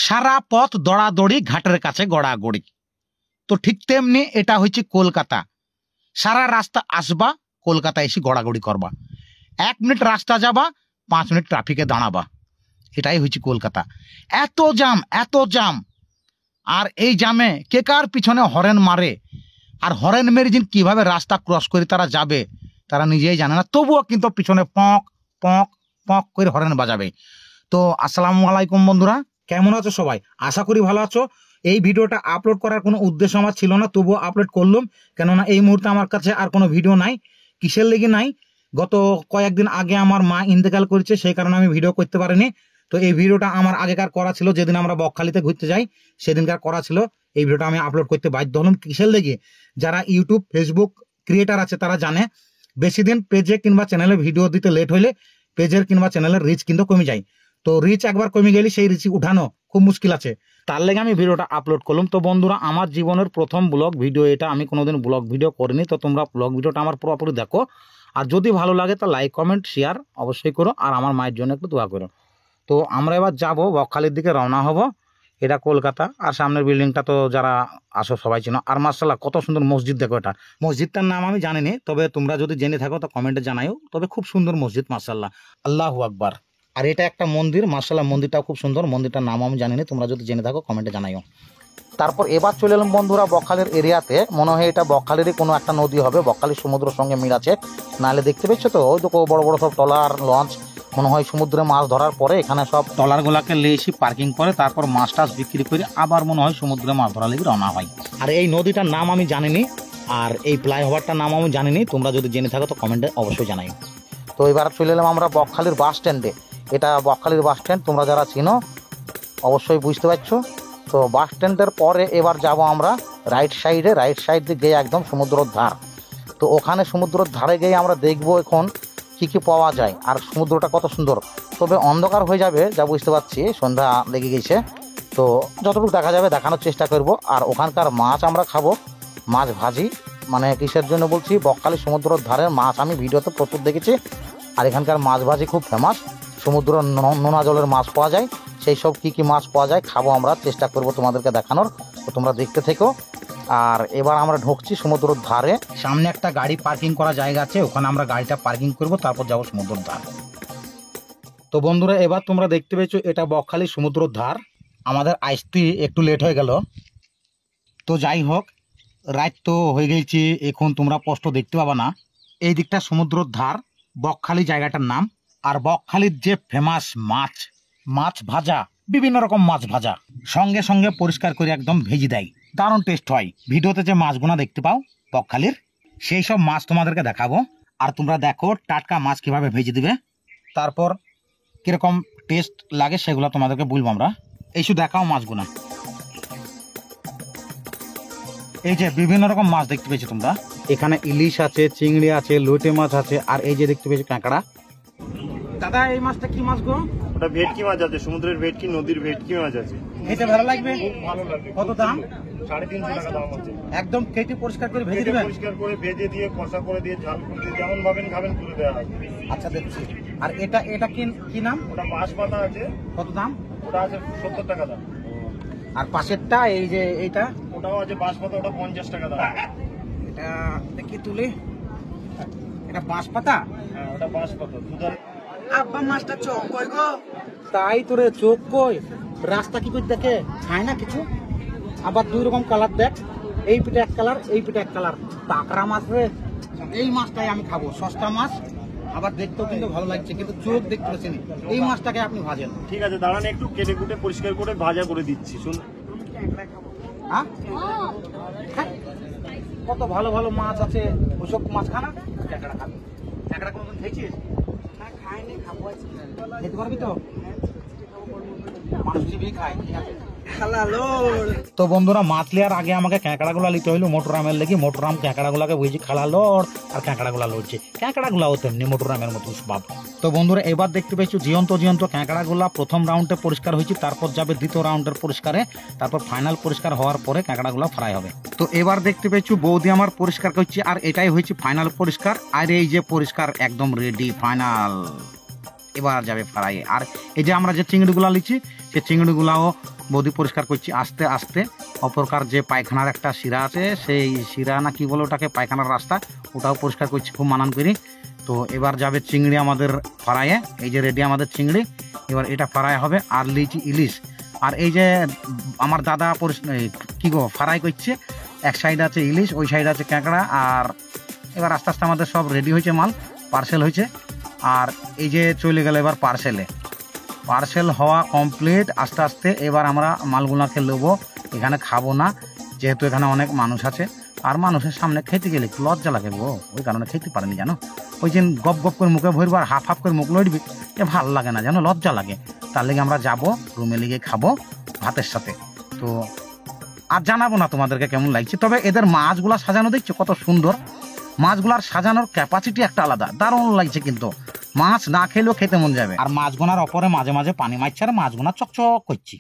সারা পথ দৌড়াদৌড়ি, ঘাটের কাছে গড়াগড়ি। তো ঠিক তেমনি এটা হচ্ছে কলকাতা। সারা রাস্তা আসবা, কলকাতা এসে গড়াগড়ি করবা। 1 মিনিট রাস্তা যাবা, 5 মিনিট ট্রাফিকে দাঁড়াবা। এটাই হচ্ছে কলকাতা। এত জাম, এত জাম। আর এই জামে কে কার পিছনে হরেন মারে, আর হরেন মেরে দিন কিভাবে রাস্তা ক্রস করে তারা যাবে তারা নিজেই জানে না, তবুও কিন্তু পিছনে পক পক পক করে হরেন বাজাবে। তো আসসালামু আলাইকুম বন্ধুরা, কেমন আছো সবাই? আশা করি ভালো আছো। এই ভিডিওটা আপলোড করার কোনো উদ্দেশ্য আমার ছিল না, তবুও আপলোড করলাম, কেননা এই মুহূর্তে আমার কাছে আর কোনো ভিডিও নাই। কিসের লেগে নাই? গত কয়েকদিন আগে আমার মা ইন্তেকাল করেছে, সেই কারণে আমি ভিডিও করতে পারিনি। তো এই ভিডিওটা আমার আগেকার করা ছিল, যেদিন আমরা বকখালিতে ঘুরতে যাই সেদিনকার করা ছিল। এই ভিডিওটা আমি আপলোড করতে বাধ্য হলাম। কিসের লেগে? যারা ইউটিউব ফেসবুক ক্রিয়েটার আছে তারা জানে, বেশি দিন পেজে কিংবা চ্যানেলে ভিডিও দিতে লেট হইলে পেজের কিংবা চ্যানেলের রিচ কিন্তু কমে যায়। তো রিচ একবার কমে গেলে সেই রিচ উঠানো খুব মুশকিল আছে, তার লেগে আমি ভিডিওটা আপলোড করলাম। তো বন্ধুরা, আমার জীবনের প্রথম ব্লগ ভিডিও এটা। আমি কোনোদিন ব্লগ ভিডিও করিনি, তো তোমরা ব্লগ ভিডিওটা আমার পুরোপুরি দেখো। আর যদি ভালো লাগে তা লাইক কমেন্ট শেয়ার অবশ্যই করো, আর আমার মায়ের জন্য একটু দোয়া করো। তো আমরা এবার যাব বকখালির দিকে, রওনা হব। এটা কলকাতা, আর সামনের বিল্ডিংটা তো যারা আসো সবাই চিনো। আর মার্শাল্লাহ কত সুন্দর মসজিদ, দেখো। এটা মসজিদটার নাম আমি জানিনি, তবে তোমরা যদি জেনে থাকো তো কমেন্টে জানাইও। তবে খুব সুন্দর মসজিদ, মার্শাল্লাহ, আল্লাহু আকবার। আর এটা একটা মন্দির, মার্শাল্লাহ মন্দিরটাও খুব সুন্দর। মন্দিরটার নাম আমি জানিনি, তোমরা যদি জেনে থাকো কমেন্টে জানাইও। তারপর এবার চলে এলাম বন্ধুরা বকখালির এরিয়াতে। মনে হয় এটা বকখালিরই কোনো একটা নদী হবে, বকখালি সমুদ্রের সঙ্গে মিল আছে। নাহলে দেখতে পেয়েছো তো ওই তো বড় বড় সব ট্রলার লঞ্চ, মনে হয় সমুদ্রে মাছ ধরার পরে এখানে সব ট্রলারগুলোকে লেসি পার্কিং করে, তারপর মাছ টাছ বিক্রি করে আবার মনে হয় সমুদ্রে মাছ ধরার লেগে রওনা হয়। আর এই নদীটার নাম আমি জানিনি, আর এই ফ্লাইওভারটার নাম আমি জানিনি। তোমরা যদি জেনে থাকো তো কমেন্টে অবশ্যই জানাই। তো এবার চলে এলাম আমরা বকখালির বাস স্ট্যান্ডে। এটা বকখালির বাস স্ট্যান্ড, তোমরা যারা চিনো অবশ্যই বুঝতে পারছো। তো বাস স্ট্যান্ডের পরে এবার যাব আমরা রাইট সাইড দিয়ে গিয়ে একদম সমুদ্রের ধার। তো ওখানে সমুদ্রের ধারে গিয়ে আমরা দেখবো এখন কী কী পাওয়া যায়, আর সমুদ্রটা কত সুন্দর। তবে অন্ধকার হয়ে যাবে, যা বুঝতে পারছি, সন্ধ্যা লেগে গেছে। তো যতটুকু দেখা যাবে দেখানোর চেষ্টা করব। আর ওখানকার মাছ আমরা খাবো, মাছ ভাজি। মানে কিসের জন্য বলছি, বকখালি সমুদ্রের ধারে মাছ আমি ভিডিওতে প্রচুর দেখেছি। আর এখানকার মাছ ভাজি খুব ফেমাস। সমুদ্রের নোনা জলের মাছ পাওয়া যায়, সেই সব কী কী মাছ পাওয়া যায় খাবো আমরা, চেষ্টা করব তোমাদেরকে দেখানোর। তো তোমরা দেখতে থেকো। আর এবার আমরা ঢুকছি সমুদ্রের ধারে। সামনে একটা গাড়ি পার্কিং করা জায়গা আছে, ওখানে আমরা গাড়িটা পার্কিং করব, তারপর যাবো সমুদ্রের ধার। তো বন্ধুরা, এবার তোমরা দেখতে পেয়েছো এটা বকখালি সমুদ্রের ধার। আমাদের আসতে একটু লেট হয়ে গেল, তো যাই হোক, রাত তো হয়ে গেছে, এখন তোমরা স্পষ্ট দেখতে পাবা না। এই দিকটা সমুদ্রের ধার, বকখালি জায়গাটার নাম। আর বকখালির যে ফেমাস মাছ ভাজা, বিভিন্ন রকম মাছ ভাজা সঙ্গে সঙ্গে পরিষ্কার করে একদম ভেজে দেয়, দারুণ টেস্ট হয়। ভিডিওতে যে মাছগুলো দেখতে পাও বকখালির, সেই সব মাছ তোমাদেরকে দেখাবো। আর তোমরা দেখো টাটকা মাছ কিভাবে ভেজে দিবে, তারপর কিরকম টেস্ট লাগে সেগুলো তোমাদেরকে বলবো আমরা। এই শুধু দেখাও মাছগুলো। এই যে বিভিন্ন রকম মাছ দেখতে পেয়েছো তোমরা, এখানে ইলিশ আছে, চিংড়ি আছে, লইটে মাছ আছে, আর এই যে দেখতে পেয়েছো কাঁকড়া। দাদা এই মাছটা কি মাছ গো? ওটা ভেটকি মাছ আছে, সমুদ্রের ভেটকি, নদীর ভেটকি মাছ আছে। খেতে ভালো লাগবে? খুব ভালো লাগবে। কত দাম? 350 টাকা দাম আছে। একদম কেটে পরিষ্কার করে ভেজে দিবেন? পরিষ্কার করে ভেজে দিয়ে কষা করে দিয়ে ঝাল করে দিয়ে যেমন ভাবেন খাবেন তুলে দেওয়া হবে। আচ্ছা দেখছি। আর এটা কি নাম? ওটা বাঁশ পাতা আছে। কত দাম? ওটা আছে 70 টাকা দাম। আর পাশেরটা এই যে এইটা, ওটাও আছে বাঁশ পাতা, ওটা 50 টাকা দাম। এটা দেখি তুলি, এটা বাঁশ পাতা। হ্যাঁ, ওটা বাঁশ পাতা। দুধারে আব্বা মাছটা চোখ কই গো? তাই তোরে চোখ কই? রাস্তা কি করে দেখে খায় না কিছু। আবার 2 রকম কালার দেখ, এই পিঠে এক কালার, এই পিঠে এক কালার। টাকরা মাছ রে, এই মাছটাই আমি খাবো, সস্তা মাছ, আবার দেখতেও কিন্তু ভালো লাগছে, কিন্তু চোখ দেখতে পাচ্ছি না। এই মাছটাকে আপনি ভাজেন? ঠিক আছে, দাঁড়ান একটু কেটে কুটে পরিষ্কার করে ভাজা করে দিচ্ছি। শুন, হ্যাঁ কত ভালো ভালো মাছ আছে, ওসব মাছ খানা। ক্যাঁকড়া খাবি? ক্যাঁকড়া কোনদিন খেয়েছিস? খাইনি, খাবো। খেতে পারবি তো? মানুষ জিভি খায়, ঠিক আছে। তো বন্ধুরা, মাছ লিয়ার আগে আমাকে ক্যাঁকড়াগুলা নিতে হইলো মোটরামের লেগে। মোটরাম ক্যাঁকড়াগুলাকে বুঝি খালা লড়, আর ক্যাঁকড়াগুলা লড়ছে। ক্যাঁকড়াগুলাও তেমনি মোটরামের মতো স্বাদ। তো বন্ধুরা, এবার দেখতে পেয়েছো জিয়ন্ত ক্যাঁকড়াগুলা প্রথম রাউন্ডে পরিষ্কার হয়েছে, তারপর যাবে দ্বিতীয় রাউন্ডের পরিষ্কারে, তারপর ফাইনাল পরিষ্কার হওয়ার পরে ক্যাঁকড়াগুলা ফ্রাই হবে। তো এবার দেখতে পেয়েছো বৌদি আমার পরিষ্কার করছে, আর এটাই হয়েছে ফাইনাল পরিষ্কার। আর এই যে পরিষ্কার একদম রেডি, ফাইনাল। এবার যাবে ফ্রাই। আর এই যে আমরা যে চিংড়িগুলা লিছি, সে চিংড়িগুলাও বৌদি পরিষ্কার করছি আস্তে আস্তে। অপরকার যে পায়খানার একটা শিরা আছে, সেই শিরা না কি বলে ওটাকে, পায়খানার রাস্তা, ওটাও পরিষ্কার করছি খুব মানান করি। তো এবার যাবে চিংড়ি আমাদের ফ্রাইয়ে। এই যে রেডি আমাদের চিংড়ি, এবার এটা ফ্রাই হবে। আর লিচি ইলিশ, আর এই যে আমার দাদা কি গো ফ্রাই করছে, এক সাইড আছে ইলিশ, ওই সাইড আছে কাঁকড়া। আর এবার আস্তে আস্তে আমাদের সব রেডি হয়েছে, মাল পার্সেল হয়েছে। আর এই যে চলে গেল এবার পার্সেল হওয়া কমপ্লিট। আস্তে আস্তে এবার আমরা মালগুলাকে নেবো, এখানে খাবো না, যেহেতু এখানে অনেক মানুষ আছে। আর মানুষের সামনে খেতে গেলে একটু লজ্জা লাগে গো, ওই কারণে খেতে পারেনি জানো। ওই যে গপ গপ করে মুখে ভরবো আর হাফ হাফ করে মুখ লড়বি, এ ভাল লাগে না জানো, লজ্জা লাগে। তার লেগে আমরা যাবো রুমে লিগে খাবো ভাতের সাথে। তো আর জানাবো না তোমাদেরকে কেমন লাগছে। তবে এদের মাছগুলা সাজানো দেখছো কত সুন্দর, মাছগুলার সাজানোর ক্যাপাসিটি একটা আলাদা, দারুণ লাগছে। কিন্তু মাছ না খেলেও খেতে মন যাবে। আর মাছ গোনার অপরে মাঝে মাঝে পানি মারছে আর মাছ গোনা চকচক করছি।